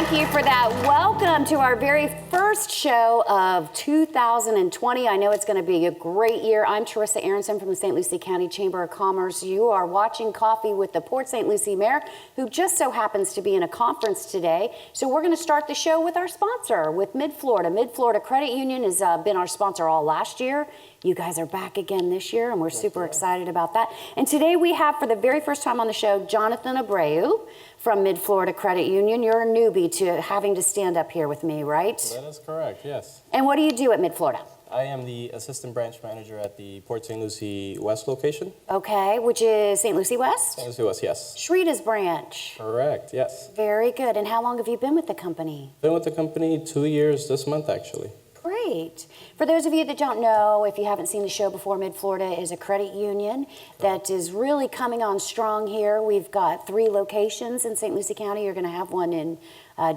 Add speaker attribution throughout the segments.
Speaker 1: Thank you for that. Welcome to our very first show of 2020. I know it's going to be a great year. I'm Terissa Aronson from the St. Lucie County Chamber of Commerce. You are watching Coffee with the Port St. Lucie Mayor, who just so happens to be in a conference today. So we're going to start the show with our sponsor, with MIDFLORIDA. MIDFLORIDA Credit Union has been our sponsor all last year. You guys are back again this year, and we're super excited about that. And today we have, for the very first time on the show, Jonathan Abreu from MIDFLORIDA Credit Union. You're a newbie to having to stand up here with me, right?
Speaker 2: That is correct, yes.
Speaker 1: And what do you do at MIDFLORIDA?
Speaker 2: I am the Assistant Branch Manager at the Port St. Lucie West location.
Speaker 1: Okay, which is St. Lucie West?
Speaker 2: St. Lucie West, yes.
Speaker 1: Shrita's branch.
Speaker 2: Correct, yes.
Speaker 1: Very good. And how long have you been with the company?
Speaker 2: Been with the company 2 years this month, actually.
Speaker 1: Great. For those of you that don't know, if you haven't seen the show before, MIDFLORIDA is a credit union that is really coming on strong here. We've got 3 locations in St. Lucie County. You're going to have one in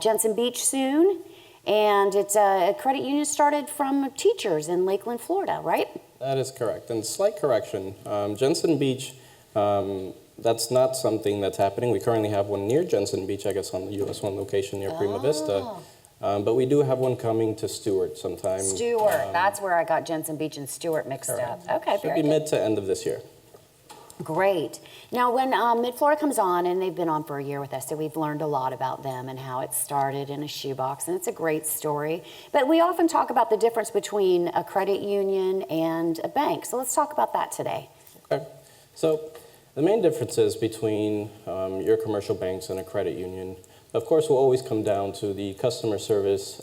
Speaker 1: Jensen Beach soon. And it's a credit union started from teachers in Lakeland, Florida, right?
Speaker 2: That is correct. And slight correction, Jensen Beach, that's not something that's happening. We currently have one near Jensen Beach, I guess, on the US 1 location near Prima Vista. But we do have one coming to Stewart sometime.
Speaker 1: Stewart, that's where I got Jensen Beach and Stewart mixed up. Okay,
Speaker 2: should be mid to end of this year.
Speaker 1: Great. Now, when MIDFLORIDA comes on, and they've been on for a year with us, so we've learned a lot about them and how it started in a shoebox, and it's a great story. But we often talk about the difference between a credit union and a bank. So let's talk about that today.
Speaker 2: Okay. So the main differences between your commercial banks and a credit union, of course, will always come down to the customer service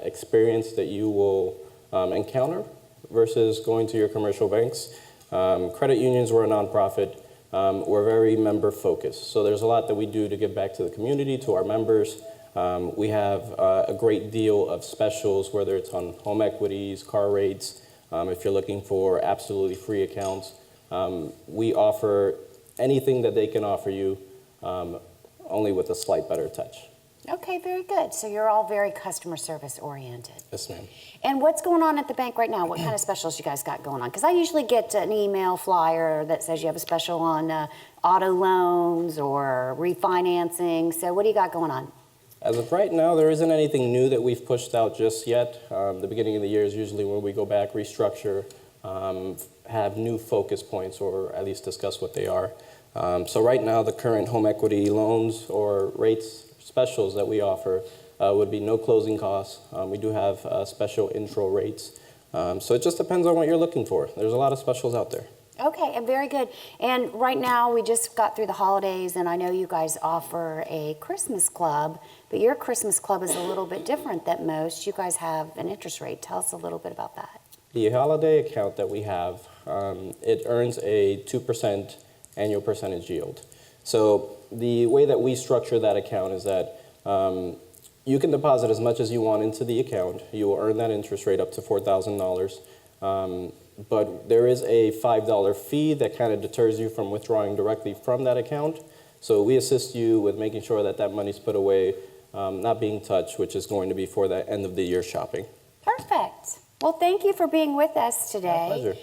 Speaker 2: experience that you will encounter versus going to your commercial banks. Credit unions, we're a nonprofit. We're very member focused. So there's a lot that we do to give back to the community, to our members. We have a great deal of specials, whether it's on home equities, car rates. If you're looking for absolutely free accounts, we offer anything that they can offer you, only with a slight better touch.
Speaker 1: Okay, very good. So you're all very customer service oriented.
Speaker 2: Yes, ma'am.
Speaker 1: And what's going on at the bank right now? What kind of specials you guys got going on? Because I usually get an email flyer that says you have a special on auto loans or refinancing. So what do you got going on?
Speaker 2: As of right now, there isn't anything new that we've pushed out just yet. The beginning of the year is usually when we go back, restructure, have new focus points, or at least discuss what they are. So right now, the current home equity loans or rates specials that we offer would be no closing costs. We do have special intro rates. So it just depends on what you're looking for. There's a lot of specials out there.
Speaker 1: Okay, and very good. And right now, we just got through the holidays, and I know you guys offer a Christmas club, but your Christmas club is a little bit different than most. You guys have an interest rate. Tell us a little bit about that.
Speaker 2: The holiday account that we have, it earns a 2% annual percentage yield. So the way that we structure that account is that you can deposit as much as you want into the account. You will earn that interest rate up to $4,000. But there is a $5 fee that kind of deters you from withdrawing directly from that account. So we assist you with making sure that that money's put away, not being touched, which is going to be for that end of the year shopping.
Speaker 1: Perfect. Well, thank you for being with us today.
Speaker 2: My pleasure.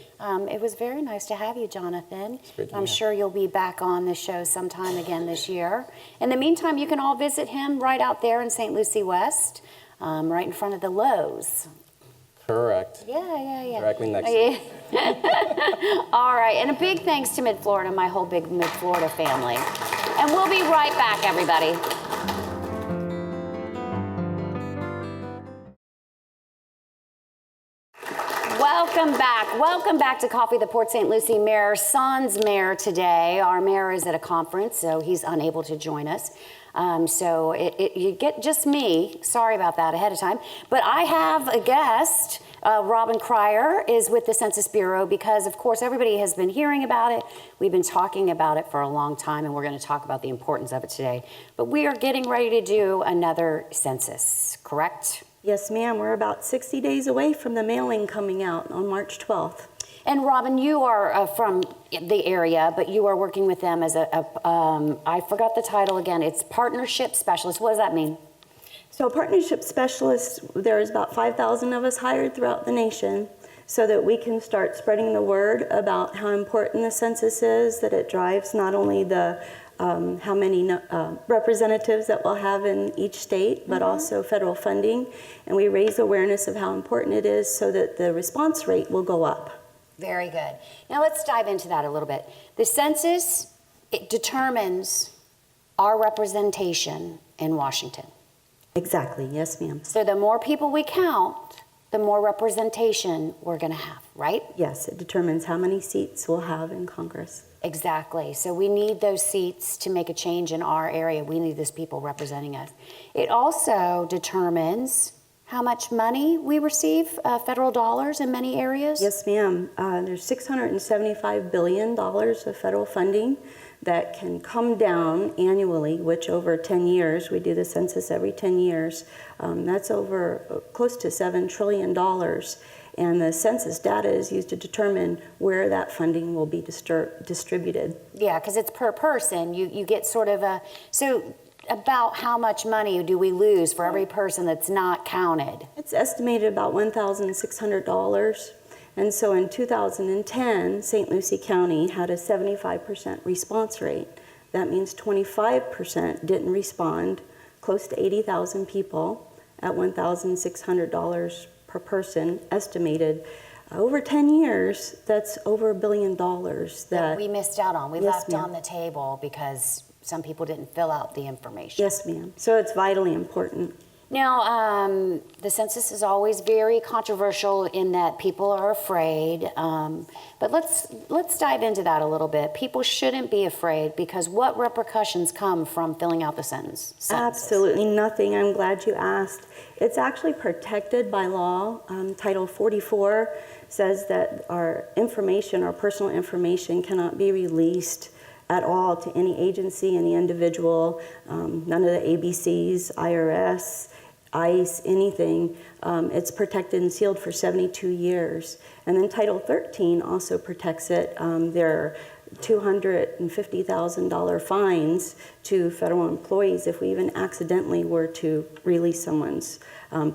Speaker 1: It was very nice to have you, Jonathan.
Speaker 2: It's great to
Speaker 1: I'm
Speaker 2: be here.
Speaker 1: sure you'll be back on the show sometime again this year. In the meantime, you can all visit him right out there in St. Lucie West, right in front of the Lowe's.
Speaker 2: Correct.
Speaker 1: Yeah.
Speaker 2: Directly next.
Speaker 1: All right, and a big thanks to MIDFLORIDA, my whole big MIDFLORIDA family. And we'll be right back, everybody. Welcome back to Coffee, the Port St. Lucie Mayor, Son's mayor today. Our mayor is at a conference, so he's unable to join us. So you get just me. Sorry about that ahead of time. But I have a guest. Robyn Cryer is with the Census Bureau because, of course, everybody has been hearing about it. We've been talking about it for a long time, and we're going to talk about the importance of it today. But we are getting ready to do another census, correct?
Speaker 3: Yes, ma'am. We're about 60 days away from the mailing coming out on March 12th.
Speaker 1: And Robyn, you are from the area, but you are working with them as I forgot the title again. It's partnership specialist. What does that mean?
Speaker 3: So partnership specialists, there's about 5,000 of us hired throughout the nation so that we can start spreading the word about how important the census is, that it drives not only the how many representatives that we'll have in each state, but also federal funding. And we raise awareness of how important it is so that the response rate will go up.
Speaker 1: Very good. Now let's dive into that a little bit. The census, it determines our representation in Washington.
Speaker 3: Exactly, yes, ma'am.
Speaker 1: So the more people we count, the more representation we're going to have, right?
Speaker 3: Yes, it determines how many seats we'll have in Congress.
Speaker 1: Exactly. So we need those seats to make a change in our area. We need those people representing us. It also determines how much money we receive, federal dollars in many areas.
Speaker 3: Yes, ma'am. There's $675 billion of federal funding that can come down annually, which over 10 years, we do the census every 10 years, that's over close to $7 trillion. And the census data is used to determine where that funding will be distributed.
Speaker 1: Yeah, because it's per person. You get sort of a, so about how much money do we lose for every person that's not counted?
Speaker 3: It's estimated about $1,600. And so in 2010, St. Lucie County had a 75% response rate. That means 25% didn't respond, close to 80,000 people at $1,600 per person estimated. Over 10 years, that's over $1 billion that
Speaker 1: we missed out on. We
Speaker 3: Yes,
Speaker 1: left
Speaker 3: ma'am.
Speaker 1: on the table because some people didn't fill out the information.
Speaker 3: Yes, ma'am. So it's vitally important.
Speaker 1: Now, the census is always very controversial in that people are afraid. But let's dive into that a little bit. People shouldn't be afraid because what repercussions come from filling out the census?
Speaker 3: Absolutely nothing. I'm glad you asked. It's actually protected by law. Title 44 says that our information, our personal information, cannot be released at all to any agency, any individual, none of the ABCs, IRS, ICE, anything. It's protected and sealed for 72 years. And then Title 13 also protects it. There are $250,000 fines to federal employees if we even accidentally were to release someone's,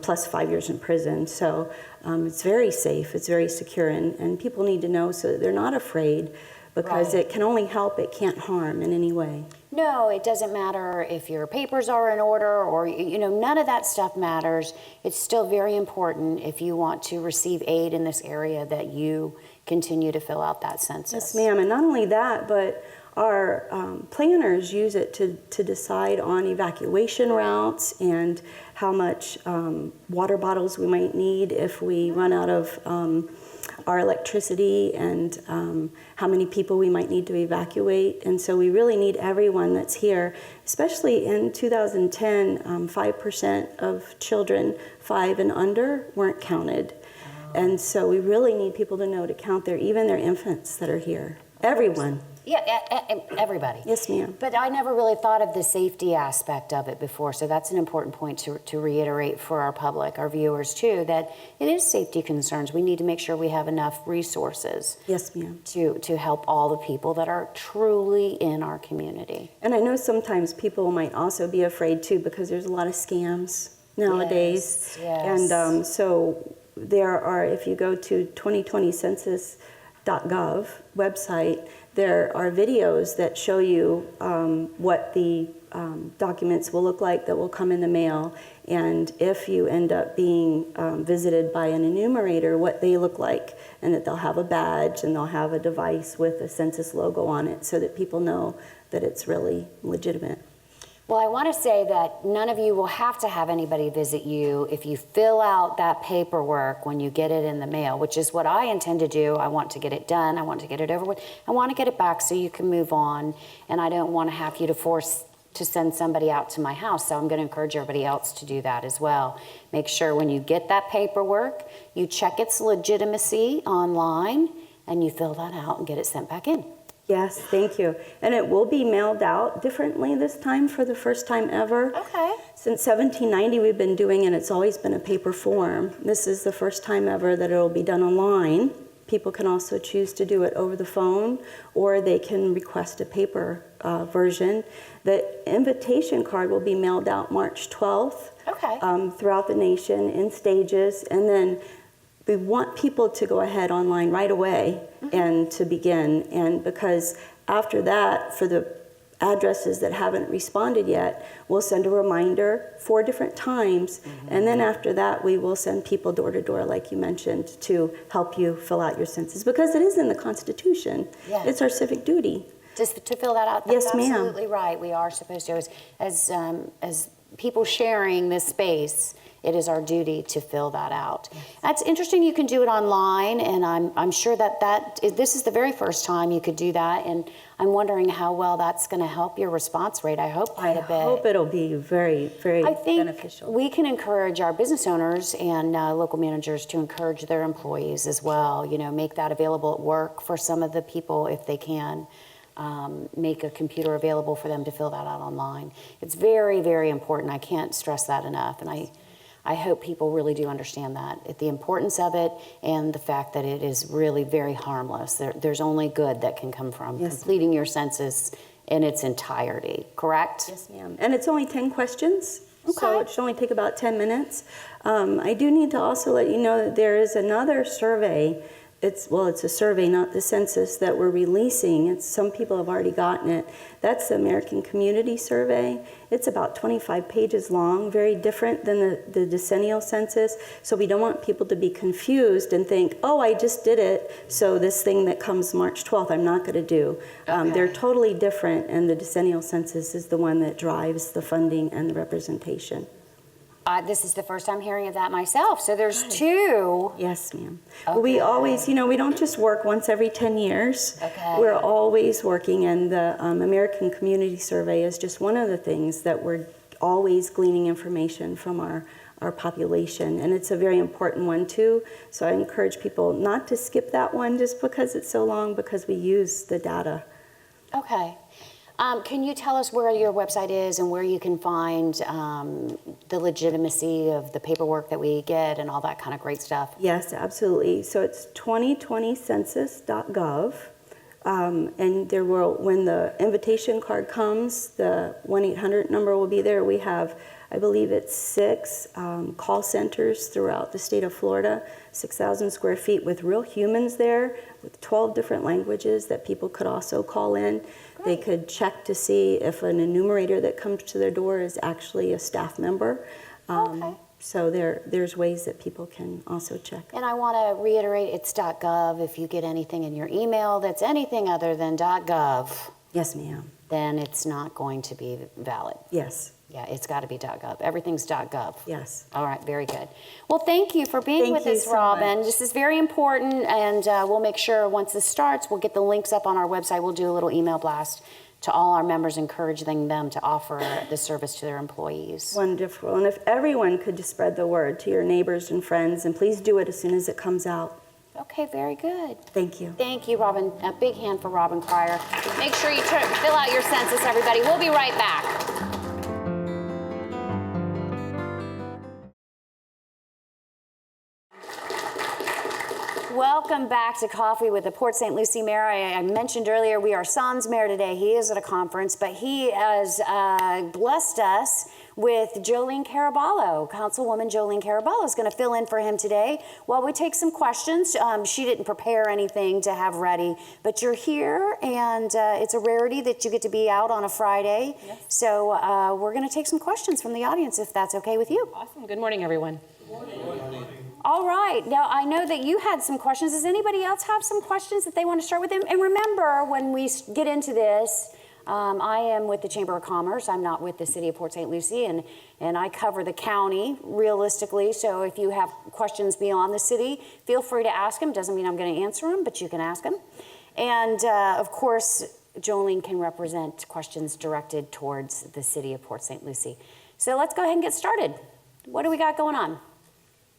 Speaker 3: plus 5 years in prison. So it's very safe, it's very secure, and people need to know so that they're not afraid, because
Speaker 1: Right.
Speaker 3: it can only help, it can't harm in any way.
Speaker 1: No, it doesn't matter if your papers are in order or, none of that stuff matters. It's still very important if you want to receive aid in this area that you continue to fill out that census.
Speaker 3: Yes, ma'am, and not only that, but our planners use it to decide on evacuation routes and how much water bottles we might need if we run out of our electricity, and how many people we might need to evacuate. And so we really need everyone that's here, especially in 2010, 5% of children 5 and under weren't counted. And so we really need people to know to count even their infants that are here. Everyone.
Speaker 1: Yeah, everybody.
Speaker 3: Yes, ma'am.
Speaker 1: But I never really thought of the safety aspect of it before, so that's an important point to reiterate for our public, our viewers too, that it is safety concerns. We need to make sure we have enough resources.
Speaker 3: Yes, ma'am.
Speaker 1: To help all the people that are truly in our community.
Speaker 3: And I know sometimes people might also be afraid too, because there's a lot of scams nowadays.
Speaker 1: Yes.
Speaker 3: And so there are, if you go to 2020census.gov website, there are videos that show you what the documents will look like that will come in the mail, and if you end up being visited by an enumerator, what they look like, and that they'll have a badge and they'll have a device with a census logo on it so that people know that it's really legitimate.
Speaker 1: Well, I want to say that none of you will have to have anybody visit you if you fill out that paperwork when you get it in the mail, which is what I intend to do. I want to get it done. I want to get it over with. I want to get it back so you can move on, and I don't want to have you to force to send somebody out to my house, so I'm going to encourage everybody else to do that as well. Make sure when you get that paperwork, you check its legitimacy online, and you fill that out and get it sent back in.
Speaker 3: Yes, thank you. And it will be mailed out differently this time for the first time ever.
Speaker 1: Okay.
Speaker 3: Since 1790 we've been doing it, it's always been a paper form. This is the first time ever that it will be done online. People can also choose to do it over the phone, or they can request a paper version. The invitation card will be mailed out March 12th throughout the nation in stages, and then we want people to go ahead online right away and to begin. And because after that, for the addresses that haven't responded yet, we'll send a reminder 4 different times. And then after that, we will send people door to door, like you mentioned, to help you fill out your census, because it is in the Constitution.
Speaker 1: Yeah.
Speaker 3: It's our civic duty.
Speaker 1: Just to fill that out, that's
Speaker 3: Yes, ma'am.
Speaker 1: absolutely right. We are supposed to, as people sharing this space, it is our duty to fill that out. That's interesting. You can do it online, and I'm sure that this is the very first time you could do that, and I'm wondering how well that's going to help your response rate. I hope quite a bit.
Speaker 3: I hope it'll be very, very
Speaker 1: I think
Speaker 3: beneficial.
Speaker 1: we can encourage our business owners and local managers to encourage their employees as well. You know, make that available at work for some of the people if they can. Make a computer available for them to fill that out online. It's very, very important. I can't stress that enough. And I hope people really do understand that, the importance of it, and the fact that it is really very harmless. There's only good that can come from completing your census in its entirety, correct?
Speaker 3: Yes, ma'am. And it's only 10 questions, so
Speaker 1: Okay.
Speaker 3: it should only take about 10 minutes. I do need to also let you know that there is another survey. It's a survey, not the census, that we're releasing. Some people have already gotten it. That's the American Community Survey. It's about 25 pages long, very different than the decennial census. So we don't want people to be confused and think, oh, I just did it, so this thing that comes March 12th, I'm not going to do. They're totally different, and the decennial census is the one that drives the funding and the representation.
Speaker 1: This is the first time hearing of that myself. So there's 2.
Speaker 3: Yes, ma'am.
Speaker 1: Okay.
Speaker 3: We always, we don't just work once every 10 years.
Speaker 1: Okay.
Speaker 3: We're always working, and the American Community Survey is just one of the things that we're always gleaning information from our population, and it's a very important one too. So I encourage people not to skip that one just because it's so long, because we use the data.
Speaker 1: Okay. Can you tell us where your website is and where you can find the legitimacy of the paperwork that we get and all that kind of great stuff?
Speaker 3: Yes, absolutely. So it's 2020census.gov. And there will, when the invitation card comes, the 1-800 number will be there. We have, I believe it's 6 call centers throughout the state of Florida, 6,000 square feet with real humans there, with 12 different languages that people could also call in. They could check to see if an enumerator that comes to their door is actually a staff member.
Speaker 1: Okay.
Speaker 3: So there's ways that people can also check.
Speaker 1: And I want to reiterate, it's .gov. If you get anything in your email that's anything other than .gov,
Speaker 3: Yes, ma'am.
Speaker 1: then it's not going to be valid.
Speaker 3: Yes,
Speaker 1: Yeah, it's got to be .gov. Everything's .gov.
Speaker 3: yes.
Speaker 1: All right, very good. Well, thank you for being
Speaker 3: Thank
Speaker 1: with
Speaker 3: you
Speaker 1: us,
Speaker 3: so
Speaker 1: Robyn.
Speaker 3: much.
Speaker 1: This is very important, and we'll make sure once this starts, we'll get the links up on our website. We'll do a little email blast to all our members, encouraging them to offer this service to their employees.
Speaker 3: Wonderful. And if everyone could just spread the word to your neighbors and friends, and please do it as soon as it comes out.
Speaker 1: Okay, very good.
Speaker 3: Thank you.
Speaker 1: Thank you, Robyn. A big hand for Robyn Cryer. Make sure you fill out your census, everybody. We'll be right back. Welcome back to Coffee with the Port St. Lucie Mayor. I mentioned earlier we are Sans Mayor today. He is at a conference, but he has blessed us with Jolien Caraballo. Councilwoman Jolien Caraballo is going to fill in for him today while we take some questions. She didn't prepare anything to have ready, but you're here, and it's a rarity that you get to be out on a Friday.
Speaker 4: Yes.
Speaker 1: So we're going to take some questions from the audience, if that's okay with you.
Speaker 4: Awesome. Good morning, everyone.
Speaker 1: All right. Now, I know that you had some questions. Does anybody else have some questions that they want to start with? And remember, when we get into this, I am with the Chamber of Commerce. I'm not with the City of Port St. Lucie, and I cover the county realistically. So if you have questions beyond the city, feel free to ask them. Doesn't mean I'm going to answer them, but you can ask them. And of course, Jolien can represent questions directed towards the City of Port St. Lucie. So let's go ahead and get started. What do we got going on?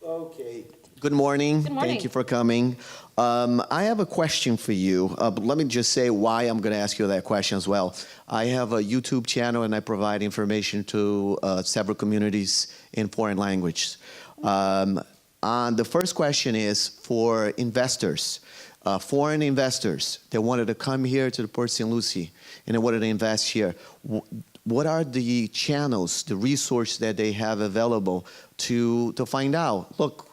Speaker 5: Okay. Good morning.
Speaker 4: Good morning.
Speaker 5: Thank you for coming. I have a question for you. But let me just say why I'm going to ask you that question as well. I have a YouTube channel and I provide information to several communities in foreign language. The first question is for investors, foreign investors that wanted to come here to the Port St. Lucie and they wanted to invest here. What are the channels, the resources that they have available to find out? Look,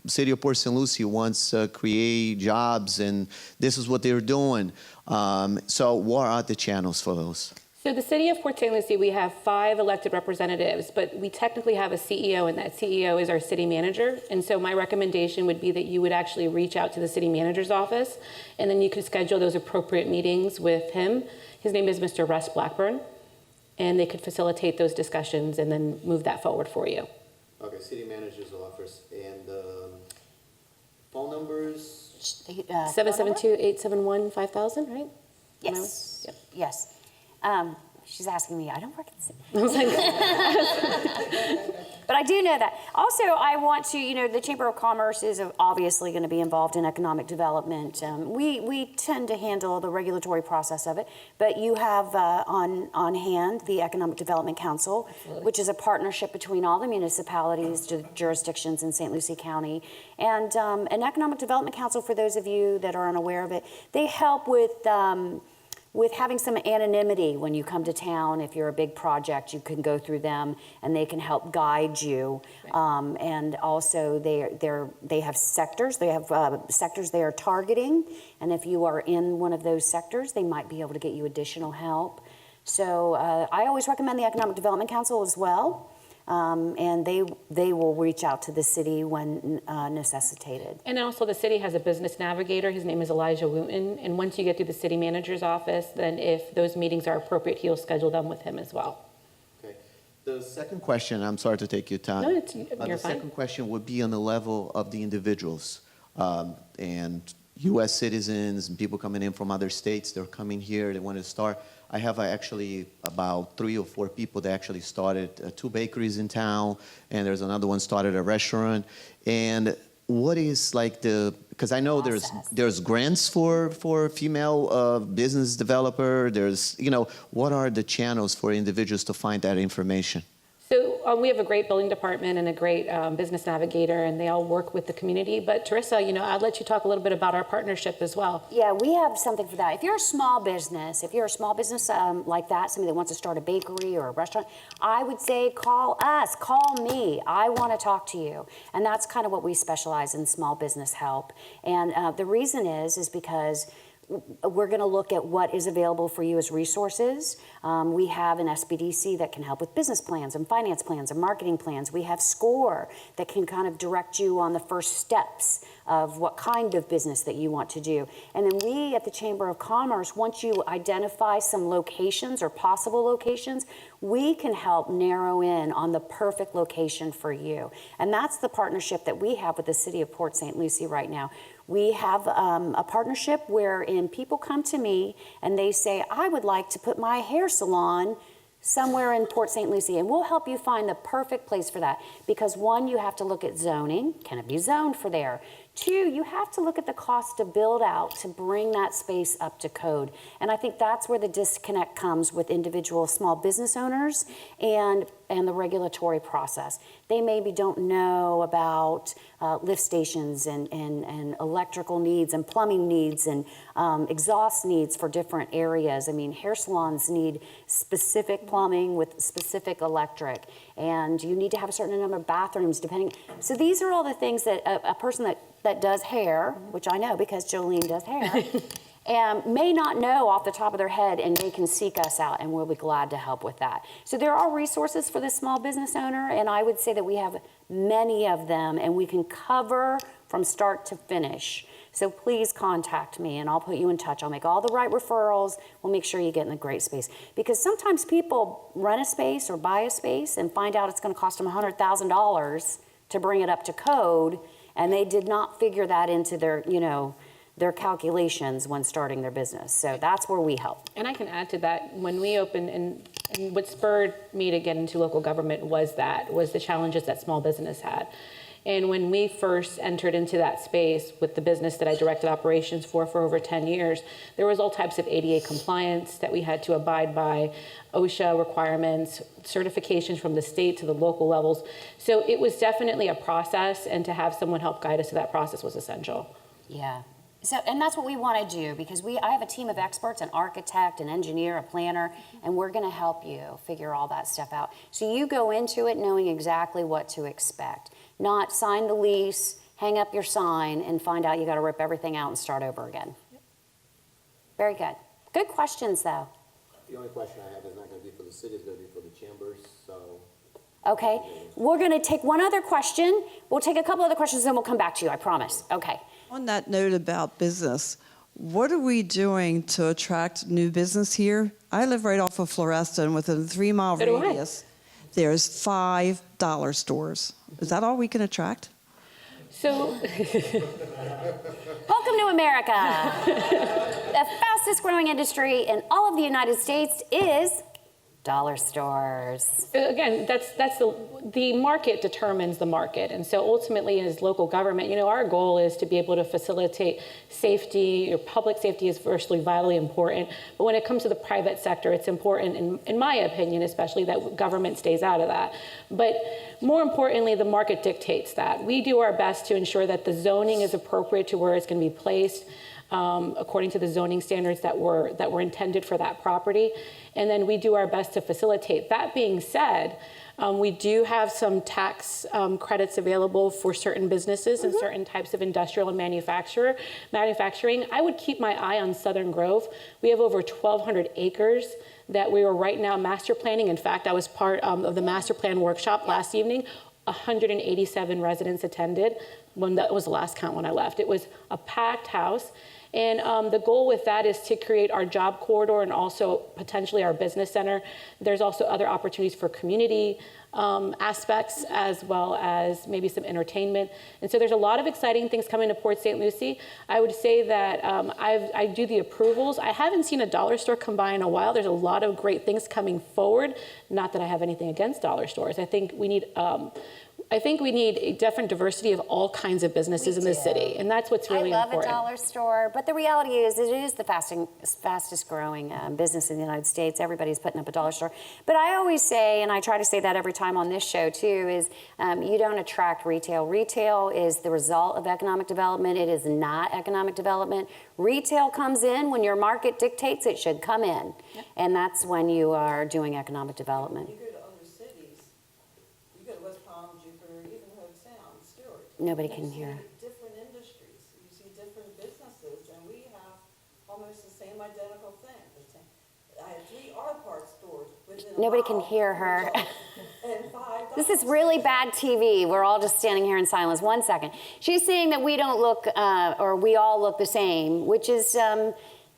Speaker 5: City of Port St. Lucie wants to create jobs, and this is what they're doing. So what are the channels for those?
Speaker 4: So the city of Port St. Lucie, we have 5 elected representatives, but we technically have a CEO, and that CEO is our city manager. And so my recommendation would be that you would actually reach out to the city manager's office, and then you could schedule those appropriate meetings with him. His name is Mr. Russ Blackburn, and they could facilitate those discussions and then move that forward for you.
Speaker 5: Okay, city manager's office and phone numbers.
Speaker 4: 772-871-5000, right?
Speaker 1: Yes.
Speaker 4: Yep.
Speaker 1: Yes. She's asking me, I don't work at the city.
Speaker 4: I was like,
Speaker 1: But I do know that. Also, I want to, the Chamber of Commerce is obviously going to be involved in economic development. We tend to handle the regulatory process of it, but you have on hand the Economic Development Council, which is a partnership between all the municipalities, jurisdictions in St. Lucie County. And an Economic Development Council, for those of you that are unaware of it, they help with having some anonymity when you come to town. If you're a big project, you can go through them and they can help guide you. Right. And also they have sectors. They have sectors they are targeting. And if you are in one of those sectors, they might be able to get you additional help. So I always recommend the Economic Development Council as well. And they will reach out to the city when necessitated.
Speaker 4: and also the city has a business navigator. His name is Elijah Wooten. And once you get through the city manager's office, then if those meetings are appropriate, he'll schedule them with him as well.
Speaker 5: Okay. The second question, I'm sorry to take your time.
Speaker 4: No, you're
Speaker 5: The
Speaker 4: fine.
Speaker 5: second question would be on the level of the individuals and U.S. citizens and people coming in from other states. They're coming here. They want to start. I have actually about 3 or 4 people that actually started 2 bakeries in town, and there's another one started a restaurant. And what is like because I know there's grants for female business developer. There's, what are the channels for individuals to find that information?
Speaker 4: So we have a great building department and a great business navigator, and they all work with the community. But Terissa, I'd let you talk a little bit about our partnership as well.
Speaker 1: Yeah, we have something for that. If you're a small business like that, somebody that wants to start a bakery or a restaurant, I would say call us, call me. I want to talk to you. And that's kind of what we specialize in, small business help. And the reason is because we're going to look at what is available for you as resources. We have an SBDC that can help with business plans and finance plans and marketing plans. We have SCORE that can kind of direct you on the first steps of what kind of business that you want to do. And then we at the Chamber of Commerce, once you identify some locations or possible locations, we can help narrow in on the perfect location for you. And that's the partnership that we have with the City of Port St. Lucie right now. We have a partnership wherein people come to me and they say, I would like to put my hair salon somewhere in Port St. Lucie, and we'll help you find the perfect place for that. Because 1, you have to look at zoning. Can it be zoned for there? 2, you have to look at the cost to build out to bring that space up to code. And I think that's where the disconnect comes with individual small business owners and the regulatory process. They maybe don't know about lift stations and electrical needs and plumbing needs and exhaust needs for different areas. I mean, hair salons need specific plumbing with specific electric, and you need to have a certain number of bathrooms depending. So these are all the things that a person that does hair, which I know because Jolien does hair, and may not know off the top of their head, and they can seek us out, and we'll be glad to help with that. So there are resources for the small business owner, and I would say that we have many of them, and we can cover from start to finish. So please contact me, and I'll put you in touch. I'll make all the right referrals. We'll make sure you get in a great space. Because sometimes people rent a space or buy a space and find out it's going to cost them $100,000 to bring it up to code, and they did not figure that into their, their calculations when starting their business. So that's where we help.
Speaker 4: And I can add to that, when we opened, and what spurred me to get into local government was the challenges that small business had. And when we first entered into that space with the business that I directed operations for over 10 years, there was all types of ADA compliance that we had to abide by, OSHA requirements, certifications from the state to the local levels. So it was definitely a process, and to have someone help guide us through that process was essential.
Speaker 1: Yeah. So, and that's what we want to do, because I have a team of experts, an architect, an engineer, a planner, and we're going to help you figure all that stuff out. So you go into it knowing exactly what to expect, not sign the lease, hang up your sign, and find out you got to rip everything out and start over again. Very good. Good questions, though.
Speaker 6: The only question I have is not going to be for the city, it's going to be for the chambers, so.
Speaker 1: Okay, we're going to take one other question. We'll take a couple other questions, and we'll come back to you, I promise. Okay.
Speaker 7: On that note about business, what are we doing to attract new business here? I live right off of Floresta, and within a 3-mile
Speaker 4: So do I.
Speaker 7: radius, there's $5 stores. Is that all we can attract?
Speaker 4: So,
Speaker 1: Welcome to America. The fastest growing industry in all of the United States is dollar stores.
Speaker 4: again, that's the market determines the market. And so ultimately as local government, our goal is to be able to facilitate safety. Your public safety is firstly vitally important. But when it comes to the private sector, it's important, in my opinion, especially that government stays out of that. But more importantly, the market dictates that. We do our best to ensure that the zoning is appropriate to where it's going to be placed. According to the zoning standards that were intended for that property. And then we do our best to facilitate. That being said, we do have some tax credits available for certain businesses and certain types of industrial and manufacturing. I would keep my eye on Southern Grove. We have over 1,200 acres that we are right now master planning. In fact, I was part of the master plan workshop last evening. 187 residents attended. That was the last count when I left. It was a packed house. And the goal with that is to create our job corridor and also potentially our business center. There's also other opportunities for community aspects as well as maybe some entertainment. And so there's a lot of exciting things coming to Port St. Lucie. I would say that I do the approvals. I haven't seen a dollar store come by in a while. There's a lot of great things coming forward. Not that I have anything against dollar stores. I think we need a different diversity of all kinds of businesses in the city, and that's what's really important.
Speaker 1: I love a dollar store, but the reality is it is the fastest growing business in the United States. Everybody's putting up a dollar store. But I always say, and I try to say that every time on this show too, is you don't attract retail. Retail is the result of economic development. It is not economic development. Retail comes in when your market dictates it should come in. Yep. And that's when you are doing economic development. Nobody can hear.
Speaker 8: You see different industries, you see different businesses, and we have almost the same identical thing. I have 3 auto parts stores within
Speaker 1: Nobody can hear her.
Speaker 8: And 5
Speaker 1: This is really bad TV. We're all just standing here in silence. 1 second. She's saying that we don't look, or we all look the same, which is,
Speaker 4: I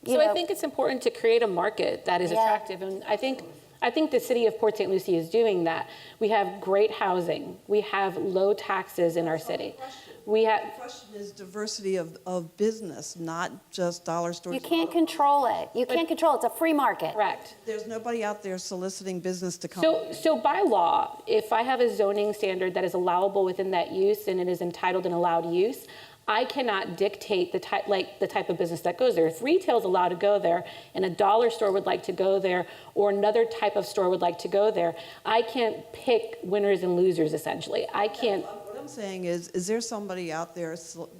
Speaker 4: think it's important to create a market that is attractive, and I think the city of Port St. Lucie is doing that. We have great housing. We have low taxes in our city. The
Speaker 7: question is diversity of business, not just dollar stores.
Speaker 1: You can't control it. You can't control it. It's a free market.
Speaker 4: Correct.
Speaker 7: There's nobody out there soliciting business to come.
Speaker 4: So by law, if I have a zoning standard that is allowable within that use and it is entitled and allowed use, I cannot dictate the type of business that goes there. If retail is allowed to go there and a dollar store would like to go there or another type of store would like to go there, I can't pick winners and losers, essentially. I can't.
Speaker 7: What I'm saying is there somebody out there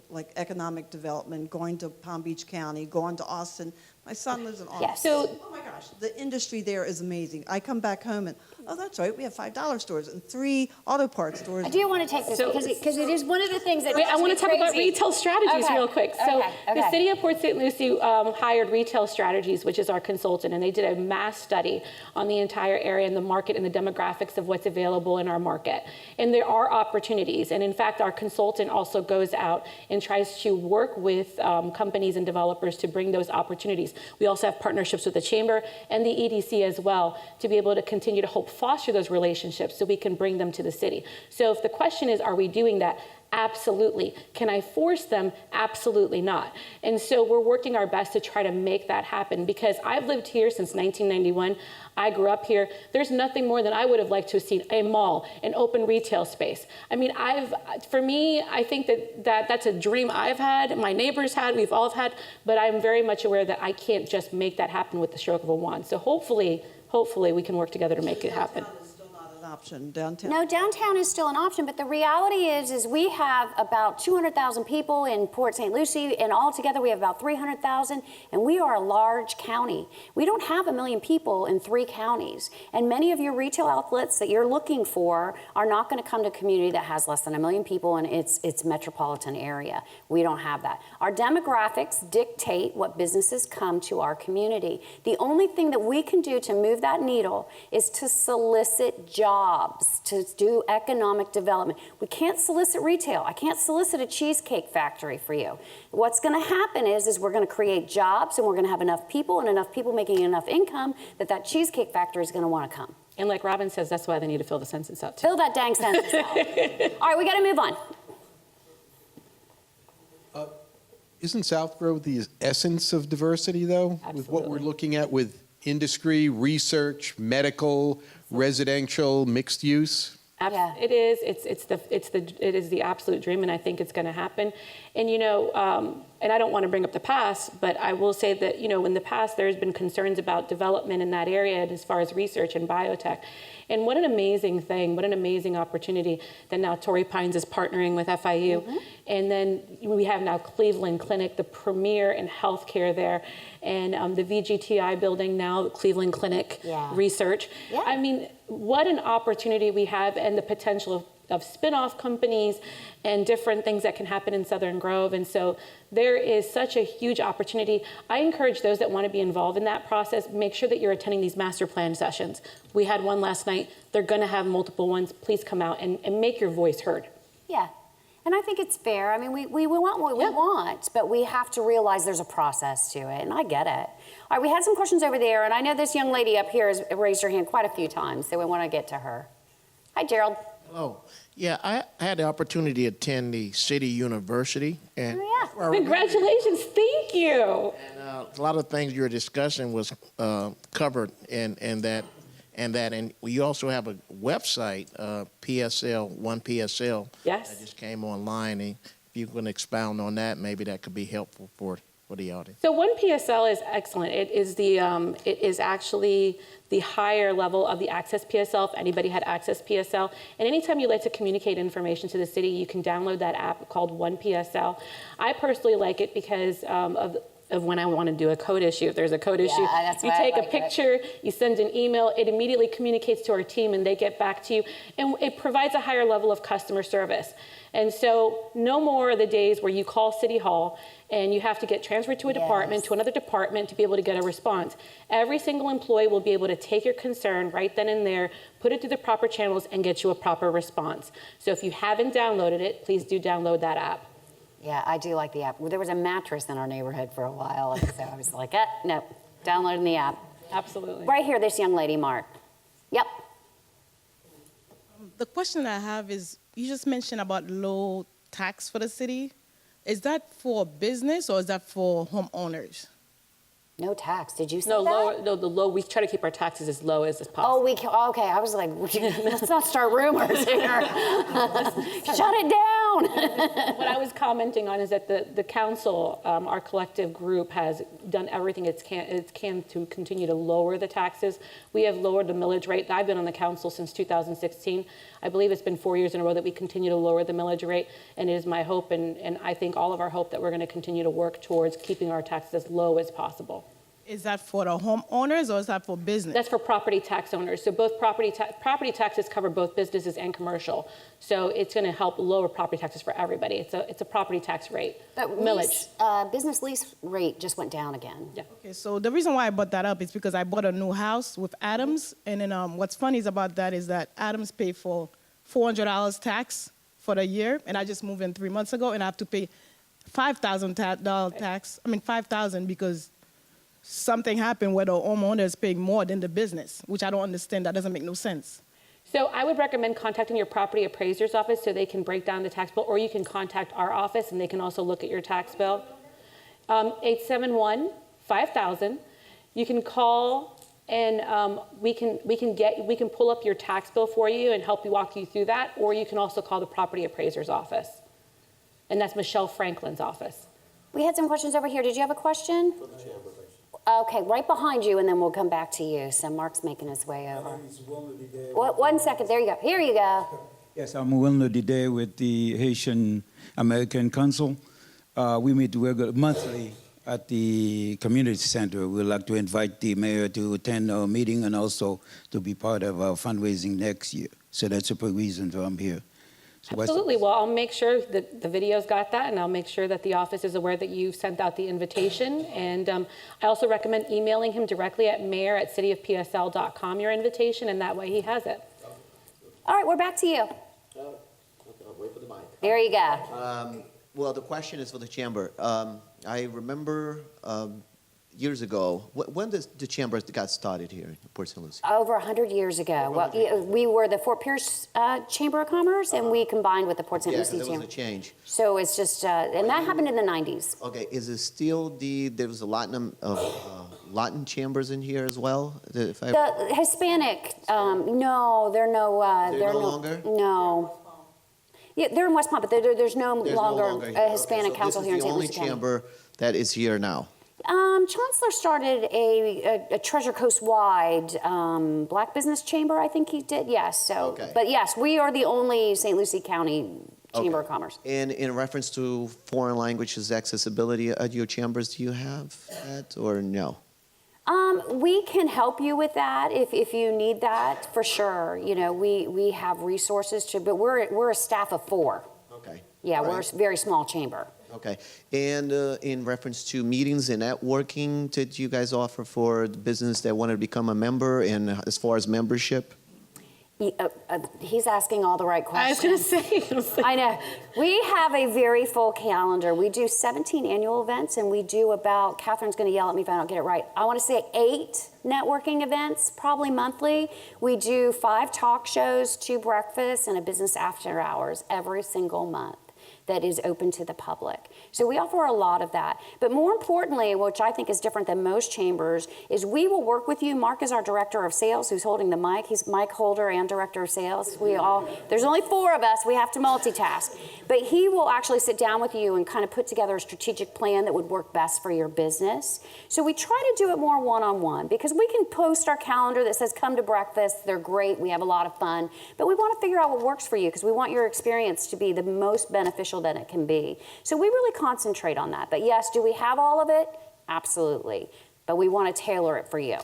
Speaker 7: like economic development, going to Palm Beach County, going to Austin? My son lives in Austin.
Speaker 1: Yes.
Speaker 4: So,
Speaker 7: oh my gosh, the industry there is amazing. I come back home and, oh, that's right, we have $5 stores and 3 auto parts stores.
Speaker 1: I do want to take this because it is one of the things that.
Speaker 4: wait, I want to talk about retail strategies real quick. So the city of Port St. Lucie hired Retail Strategies, which is our consultant, and they did a mass study on the entire area and the market and the demographics of what's available in our market. And there are opportunities. And in fact, our consultant also goes out and tries to work with companies and developers to bring those opportunities. We also have partnerships with the Chamber and the EDC as well to be able to continue to help foster those relationships so we can bring them to the city. So if the question is, are we doing that? Absolutely. Can I force them? Absolutely not. And so we're working our best to try to make that happen because I've lived here since 1991. I grew up here. There's nothing more than I would have liked to have seen a mall, an open retail space. I mean, for me, I think that's a dream I've had, my neighbors had, we've all had, but I'm very much aware that I can't just make that happen with the stroke of a wand. So hopefully we can work together to make it happen.
Speaker 7: option downtown.
Speaker 1: No, downtown is still an option, but the reality is we have about 200,000 people in Port St. Lucie, and altogether we have about 300,000, and we are a large county. We don't have 1 million people in 3 counties, and many of your retail outlets that you're looking for are not going to come to a community that has less than 1 million people in its metropolitan area. We don't have that. Our demographics dictate what businesses come to our community. The only thing that we can do to move that needle is to solicit jobs, to do economic development. We can't solicit retail. I can't solicit a cheesecake factory for you. What's going to happen is we're going to create jobs, and we're going to have enough people making enough income that cheesecake factory is going to want to come.
Speaker 4: And like Robyn says, that's why they need to fill the census out too.
Speaker 1: Fill that dang census out. All right, we got to move on.
Speaker 9: Isn't South Grove the essence of diversity, though? With what we're
Speaker 4: Absolutely.
Speaker 9: looking at with industry, research, medical, residential, mixed use?
Speaker 1: Yeah.
Speaker 4: It is. It is the absolute dream, and I think it's going to happen. And and I don't want to bring up the past, but I will say that in the past there's been concerns about development in that area as far as research and biotech. And what an amazing thing! What an amazing opportunity that now Torrey Pines is partnering with FIU, and then we have now Cleveland Clinic, the premier in healthcare there, and the VGTI building now, Cleveland Clinic Research.
Speaker 1: Yeah.
Speaker 4: I mean, what an opportunity we have, and the potential of spin-off companies and different things that can happen in Southern Grove. And so there is such a huge opportunity. I encourage those that want to be involved in that process, make sure that you're attending these master plan sessions. We had one last night. They're going to have multiple ones. Please come out and make your voice heard.
Speaker 1: Yeah. And I think it's fair. I mean, we want what we want, but we have to realize there's a process to it, and I get it. All right, we had some questions over there, and I know this young lady up here has raised her hand quite a few times, so we want to get to her. Hi, Gerald.
Speaker 10: Hello. Yeah, I had the opportunity to attend the City University, and
Speaker 4: Congratulations. Thank you.
Speaker 10: a lot of things you were discussing was covered in that. And we also have a website, PSL, One PSL.
Speaker 4: Yes.
Speaker 10: That just came online. And if you can expound on that, maybe that could be helpful for the audience.
Speaker 4: So One PSL is excellent. It is actually the higher level of the Access PSL, if anybody had Access PSL. And anytime you like to communicate information to the city, you can download that app called One PSL. I personally like it because of when I want to do a code issue. If there's a code issue, you take a picture, you send an email, it immediately communicates to our team, and they get back to you. And it provides a higher level of customer service. And so no more are the days where you call City Hall and you have to get transferred to a department, to another department to be able to get a response. Every single employee will be able to take your concern right then and there, put it through the proper channels, and get you a proper response. So if you haven't downloaded it, please do download that app.
Speaker 1: Yeah, I do like the app. There was a mattress in our neighborhood for a while, and so I was like, no, downloading the app.
Speaker 4: Absolutely.
Speaker 1: Right here, this young lady, Mark. Yep.
Speaker 11: The question I have is, you just mentioned about low tax for the city. Is that for business or is that for homeowners?
Speaker 1: No tax. Did you say
Speaker 4: No,
Speaker 1: that?
Speaker 4: we try to keep our taxes as low as possible.
Speaker 1: Oh, okay. I was like, let's not start rumors here. Shut it down.
Speaker 4: What I was commenting on is that the council, our collective group, has done everything it can to continue to lower the taxes. We have lowered the millage rate. I've been on the council since 2016. I believe it's been 4 years in a row that we continue to lower the millage rate, and it is my hope, and I think all of our hope, that we're going to continue to work towards keeping our taxes as low as possible.
Speaker 11: Is that for the homeowners or is that for business?
Speaker 4: That's for property tax owners. So both property taxes cover both businesses and commercial. So it's going to help lower property taxes for everybody. It's a property tax rate.
Speaker 1: But
Speaker 4: millage.
Speaker 1: Business lease rate just went down again.
Speaker 4: Yeah.
Speaker 11: Okay, so the reason why I brought that up is because I bought a new house with Adams, and then what's funny about that is that Adams paid for $400 tax for the year, and I just moved in 3 months ago, and I have to pay $5,000 tax. I mean $5,000 because something happened where the homeowner is paying more than the business, which I don't understand. That doesn't make no sense.
Speaker 4: So I would recommend contacting your property appraiser's office so they can break down the tax bill, or you can contact our office and they can also look at your tax bill. 871-5000. You can call and we can pull up your tax bill for you and help you walk you through that, or you can also call the property appraiser's office. And that's Michelle Franklin's office.
Speaker 1: We had some questions over here. Did you have a question? Okay, right behind you, and then we'll come back to you. So Mark's making his way over. One second, there you go. Here you go.
Speaker 12: Yes, I'm Wilner Dide with the Haitian American Council. We meet monthly at the community center. We'd like to invite the mayor to attend our meeting and also to be part of our fundraising next year. So that's a big reason why I'm here. So
Speaker 4: Absolutely. Well, I'll make sure that the video's got that, and I'll make sure that the office is aware that you've sent out the invitation. And I also recommend emailing him directly at mayor@cityofpsl.com your invitation, and that way he has it.
Speaker 1: All right, we're back to you.
Speaker 6: Wait for the mic.
Speaker 1: There you go.
Speaker 5: Well, the question is for the chamber. I remember years ago, when the chamber got started here in Port St. Lucie?
Speaker 1: Over 100 years ago. Well, we were the Fort Pierce Chamber of Commerce, and we combined with the Port St. Lucie
Speaker 5: there
Speaker 1: Chamber.
Speaker 5: was a change.
Speaker 1: So it's just, and that happened in the 90s.
Speaker 5: Okay, is it still there was a Latin chambers in here as well?
Speaker 1: The Hispanic, no, they're no.
Speaker 5: They're no longer?
Speaker 1: No. Yeah, they're in West Palm, but there's no longer a Hispanic council here in St. Lucie
Speaker 5: This is the
Speaker 1: County.
Speaker 5: only chamber that is here now.
Speaker 1: Chancellor started a Treasure Coast-wide Black Business Chamber, I think he did, yes. So,
Speaker 5: Okay.
Speaker 1: But yes, we are the only St. Lucie County Chamber of Commerce.
Speaker 5: And in reference to foreign languages accessibility at your chambers, do you have that or no?
Speaker 1: We can help you with that if you need that, for sure. You know, we have resources but we're a staff of 4.
Speaker 5: Okay.
Speaker 1: Yeah,
Speaker 5: Right.
Speaker 1: we're a very small chamber.
Speaker 5: Okay. And in reference to meetings and networking, did you guys offer for the business that wanted to become a member, and as far as membership?
Speaker 1: He's asking all the right questions.
Speaker 4: I was going to say.
Speaker 1: I know. We have a very full calendar. We do 17 annual events, and we do about, Catherine's going to yell at me if I don't get it right, I want to say 8 networking events, probably monthly. We do 5 talk shows, 2 breakfasts, and a business after hours every single month that is open to the public. So we offer a lot of that. But more importantly, which I think is different than most chambers, is we will work with you. Mark is our director of sales who's holding the mic. He's mic holder and director of sales. There's only 4 of us. We have to multitask. But he will actually sit down with you and kind of put together a strategic plan that would work best for your business. So we try to do it more one-on-one because we can post our calendar that says come to breakfast. They're great. We have a lot of fun. But we want to figure out what works for you because we want your experience to be the most beneficial that it can be. So we really concentrate on that. But yes, do we have all of it? Absolutely. But we want to tailor it for you.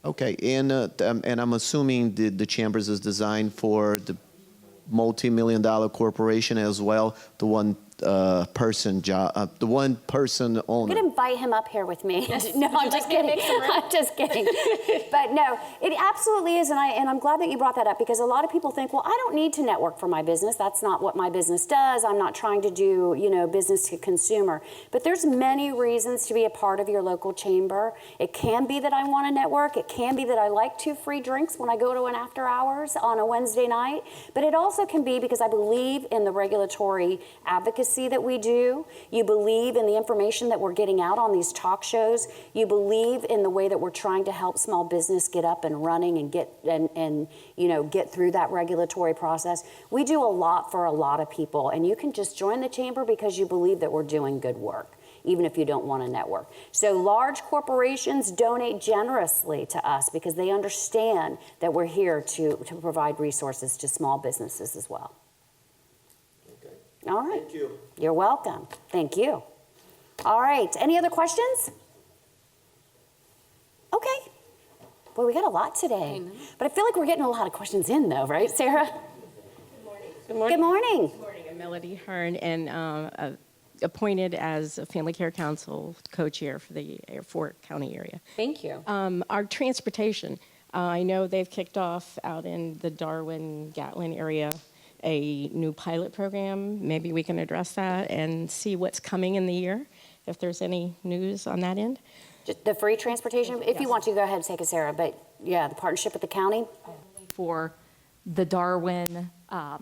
Speaker 5: Okay, and I'm assuming the chambers is designed for the multi-million-dollar corporation as well, the one person job, the one person owner.
Speaker 1: I'm going to invite him up here with me. No, I'm just kidding. I'm just kidding. But no, it absolutely is, and I'm glad that you brought that up because a lot of people think, well, I don't need to network for my business. That's not what my business does. I'm not trying to do, business to consumer. But there's many reasons to be a part of your local chamber. It can be that I want to network. It can be that I like 2 free drinks when I go to an after hours on a Wednesday night. But it also can be because I believe in the regulatory advocacy that we do. You believe in the information that we're getting out on these talk shows. You believe in the way that we're trying to help small business get up and running and get through that regulatory process. We do a lot for a lot of people, and you can just join the chamber because you believe that we're doing good work, even if you don't want to network. So large corporations donate generously to us because they understand that we're here to provide resources to small businesses as well. All right.
Speaker 5: Thank you.
Speaker 1: You're welcome. Thank you. All right. Any other questions? Okay. Well, we got a lot today. But I feel like we're getting a lot of questions in, though, right, Sarah?
Speaker 13: Good morning.
Speaker 1: Good morning.
Speaker 13: Good morning. I'm Melody Hearn, and appointed as a Family Care Council co-chair for the Fort County area.
Speaker 4: Thank you.
Speaker 13: Our transportation, I know they've kicked off out in the Darwin, Gatlin area a new pilot program. Maybe we can address that and see what's coming in the year, if there's any news on that end.
Speaker 1: Just the free transportation? If you want to, go ahead and take it, Sarah. But yeah, the partnership with the county?
Speaker 14: For the Darwin,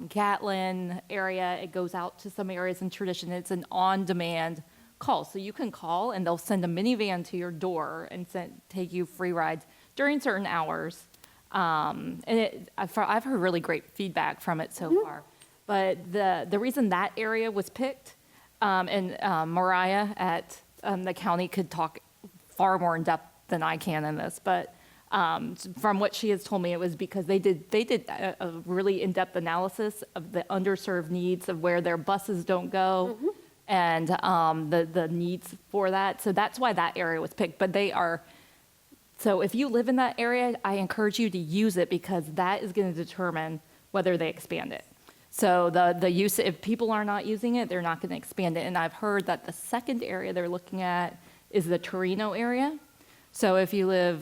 Speaker 14: Gatlin area, it goes out to some areas in tradition. It's an on-demand call. So you can call and they'll send a minivan to your door and take you free rides during certain hours. And I've heard really great feedback from it so far. But the reason that area was picked, and Mariah at the county could talk far more in depth than I can in this, but from what she has told me, it was because they did a really in-depth analysis of the underserved needs of where their buses don't go, and the needs for that. So that's why that area was picked. But so if you live in that area, I encourage you to use it, because that is going to determine whether they expand it. So the use, if people are not using it, they're not going to expand it. And I've heard that the second area they're looking at is the Torino area. So if you live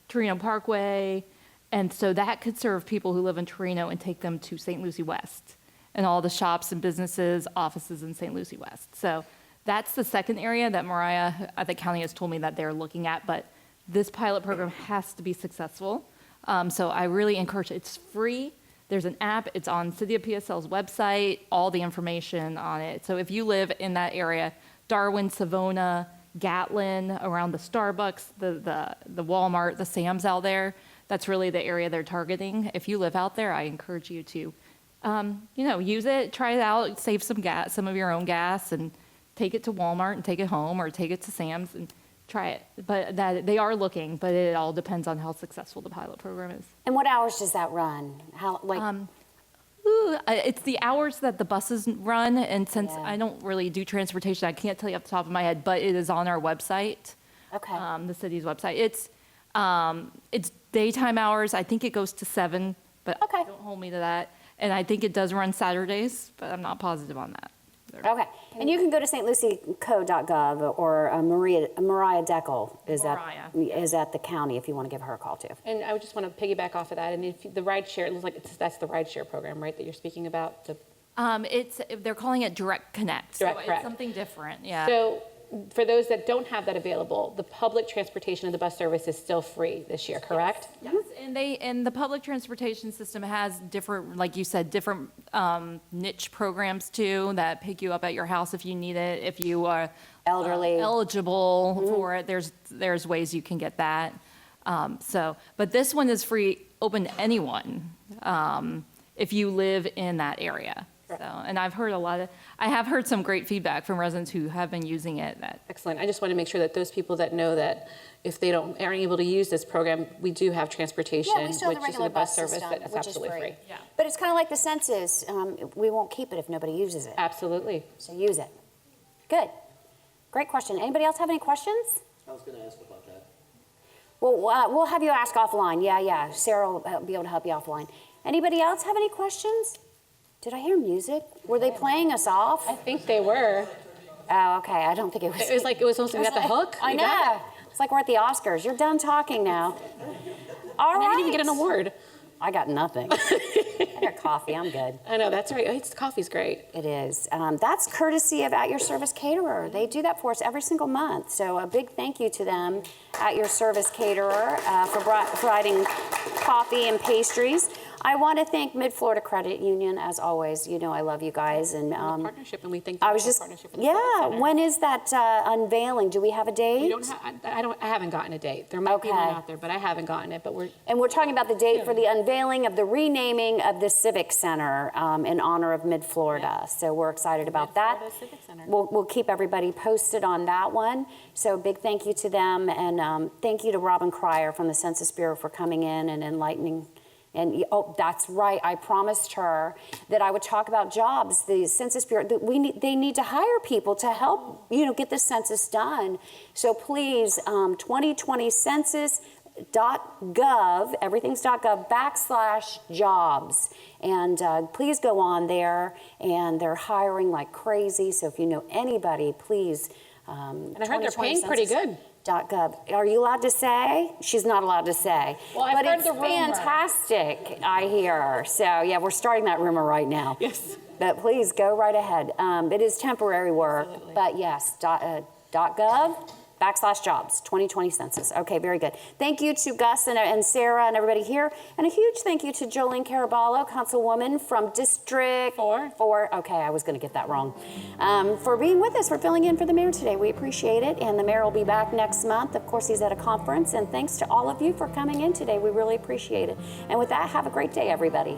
Speaker 14: Torino Parkway, and so that could serve people who live in Torino and take them to St. Lucie West and all the shops and businesses, offices in St. Lucie West. So that's the second area that Mariah at the county has told me that they're looking at, but this pilot program has to be successful. So I really encourage it. It's free. There's an app. It's on City of PSL's website, all the information on it. So if you live in that area, Darwin, Savona, Gatlin, around the Starbucks, the Walmart, the Sam's out there, that's really the area they're targeting. If you live out there, I encourage you to, use it, try it out, save some gas, some of your own gas, and take it to Walmart and take it home, or take it to Sam's and try it. But they are looking, but it all depends on how successful the pilot program is.
Speaker 1: And what hours does that run?
Speaker 14: It's the hours that the buses run, and since I don't really do transportation, I can't tell you off the top of my head, but it is on our website.
Speaker 1: Okay.
Speaker 14: The city's website. It's daytime hours. I think it goes to 7, but don't hold me to that. And I think it does run Saturdays, but I'm not positive on that.
Speaker 1: Okay. And you can go to stlucieco.gov, or Mariah Deckel is at the county if you want to give her a call too.
Speaker 4: And I would just want to piggyback off of that. And if the ride share, it looks like that's the ride share program, right, that you're speaking about?
Speaker 14: They're calling it Direct Connect.
Speaker 4: Direct
Speaker 14: so
Speaker 4: Connect.
Speaker 14: It's something different, yeah.
Speaker 4: So for those that don't have that available, the public transportation of the bus service is still free this year, correct?
Speaker 14: Yes. And the public transportation system has different, like you said, different niche programs too that pick you up at your house if you need it. If you are
Speaker 1: elderly,
Speaker 14: eligible for it, there's ways you can get that. But this one is free, open to anyone if you live in that area. So, and I have heard some great feedback from residents who have been using it.
Speaker 4: Excellent. I just want to make sure that those people that know that if they aren't able to use this program, we do have transportation,
Speaker 1: we still have the
Speaker 4: which is
Speaker 1: regular
Speaker 4: a bus
Speaker 1: bus
Speaker 4: service
Speaker 1: system,
Speaker 4: that's
Speaker 1: which is
Speaker 4: absolutely free.
Speaker 14: Yeah.
Speaker 1: But it's kind of like the census. We won't keep it if nobody uses it.
Speaker 4: Absolutely.
Speaker 1: So use it. Good. Great question. Anybody else have any questions?
Speaker 6: I was going to ask about that.
Speaker 1: Well, we'll have you ask offline. Yeah. Sarah will be able to help you offline. Anybody else have any questions? Did I hear music? Were they playing us off?
Speaker 4: I think they were.
Speaker 1: Oh, okay. I don't think it was.
Speaker 4: It was supposed to be at the hook.
Speaker 1: I know. It's like we're at the Oscars. You're done talking now. All right.
Speaker 4: I didn't even get an award.
Speaker 1: I got nothing. I got coffee. I'm good.
Speaker 4: I know, that's right. Coffee's great.
Speaker 1: It is. That's courtesy of At Your Service Caterer. They do that for us every single month. So a big thank you to them, At Your Service Caterer, for providing coffee and pastries. I want to thank Mid-Florida Credit Union, as always. You know I love you guys. And
Speaker 4: partnership, and we thank you
Speaker 1: I was
Speaker 4: for
Speaker 1: just,
Speaker 4: partnership with the Credit Center.
Speaker 1: when is that unveiling? Do we have a date?
Speaker 4: I haven't gotten a date. There might be one out there, but I haven't gotten it. But
Speaker 1: we're talking about the date for the unveiling of the renaming of the Civic Center in honor of Mid-Florida. So we're excited about that.
Speaker 4: Civic Center.
Speaker 1: We'll keep everybody posted on that one. So big thank you to them, and thank you to Robyn Cryer from the Census Bureau for coming in and enlightening. And that's right. I promised her that I would talk about jobs. The Census Bureau, they need to hire people to help, get the census done. So please, 2020 census.gov, everything's .gov /jobs. And please go on there. And they're hiring like crazy. So if you know anybody, please.
Speaker 4: And I heard they're paying pretty good.
Speaker 1: .gov. Are you allowed to say? She's not allowed to say.
Speaker 4: Well, I've heard the rumor.
Speaker 1: But it's fantastic, I hear. So, yeah, we're starting that rumor right now.
Speaker 4: Yes.
Speaker 1: But please, go right ahead. It is temporary work. Absolutely. But yes, .gov /jobs, 2020 census. Okay, very good. Thank you to Gus and Sarah and everybody here. And a huge thank you to Jolien Caraballo, Councilwoman from District 4. Okay, I was going to get that wrong. For being with us, for filling in for the mayor today. We appreciate it. And the mayor will be back next month. Of course, he's at a conference. And thanks to all of you for coming in today. We really appreciate it. And with that, have a great day, everybody.